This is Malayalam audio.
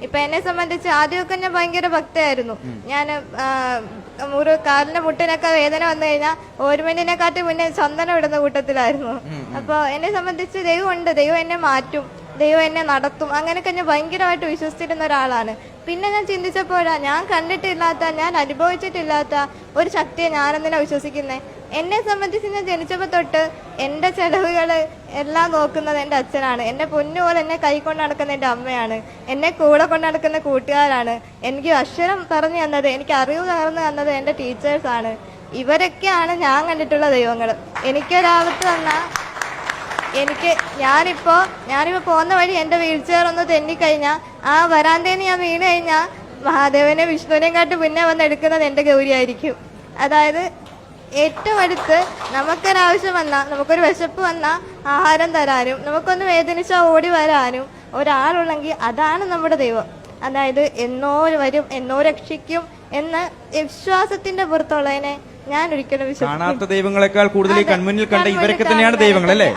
ഇപ്പൊ എന്നെ സംബന്ധിച്ച് ആദ്യമൊക്കെ ഞാൻ ഭയങ്കര ഭക്തയായിരുന്നു. ഞാൻ ഒരു കാലിന്റെ മുട്ടിനൊക്കെ വേദന വന്നു കഴിഞ്ഞാൽ ഓർമെന്റിനെക്കാട്ടി മുന്നേ ചന്ദനം ഇടുന്ന കൂട്ടത്തിലായിരുന്നു. അപ്പൊ എന്നെ സംബന്ധിച്ച് ദൈവമുണ്ട്, ദൈവം എന്നെ മാറ്റും, ദൈവം എന്നെ നടത്തും, അങ്ങനെയൊക്കെ ഞാൻ ഭയങ്കരമായിട്ട് വിശ്വസിച്ചിരുന്ന ഒരാളാണ്. പിന്നെ ഞാൻ ചിന്തിച്ചപ്പോഴാ ഞാൻ കണ്ടിട്ടില്ലാത്ത, ഞാൻ അനുഭവിച്ചിട്ടില്ലാത്ത ഒരു ശക്തിയെ ഞാനെന്തിനാ വിശ്വസിക്കുന്നേ. എന്നെ സംബന്ധിച്ച് ഞാൻ ജനിച്ചപ്പോൾ തൊട്ട് എൻ്റെ ചെലവുകൾ എല്ലാം നോക്കുന്നത് എൻ്റെ അച്ഛനാണ്. എൻ്റെ പൊന്നുപോലെ എന്നെ കൈകൊണ്ട് നടക്കുന്ന എൻ്റെ അമ്മയാണ്. എന്നെ കൂടെ കൊണ്ട് നടക്കുന്ന കൂട്ടുകാരാണ്. എനിക്ക് അക്ഷരം പറഞ്ഞു തന്നത്, എനിക്ക് അറിവ് പകർന്നു തന്നത് എൻ്റെ ടീച്ചേഴ്സാണ്. ഇവരൊക്കെയാണ് ഞാൻ കണ്ടിട്ടുള്ള ദൈവങ്ങൾ. എനിക്കൊരാപത്ത് വന്നാൽ ഞാനിപ്പോ പോകുന്ന വഴി എൻ്റെ വീൽ ചെയർ ഒന്ന് തെന്നിക്കഴിഞ്ഞാൽ ആ വരാന്തേന്ന് ഞാൻ വീണ് കഴിഞ്ഞാൽ മഹാദേവനെ വിഷ്ണുവിനെയും കാട്ടി മുന്നേ വന്ന് എടുക്കുന്നത് എൻ്റെ ഗൗരിയായിരിക്കും. അതായത് ഏറ്റവും അടുത്ത് നമുക്കൊരാവശ്യം വന്നാൽ, നമുക്കൊരു വിശപ്പ് വന്നാൽ ആഹാരം തരാനും, നമുക്കൊന്ന് വേദനിച്ചാൽ ഓടി വരാനും ഒരാളുള്ളെങ്കിൽ അതാണ് നമ്മുടെ ദൈവം. അതായത് എന്നോ വരും, എന്നോ രക്ഷിക്കും എന്ന വിശ്വാസത്തിന്റെ പുറത്തുള്ളതിനെ ഞാൻ ഒരിക്കലും കാണാത്ത ദൈവങ്ങളെക്കാൾ കൂടുതൽ കൺമുന്നിൽ കണ്ട ഇവരൊക്കെ തന്നെയാണ് ദൈവങ്ങൾ, അല്ലേ?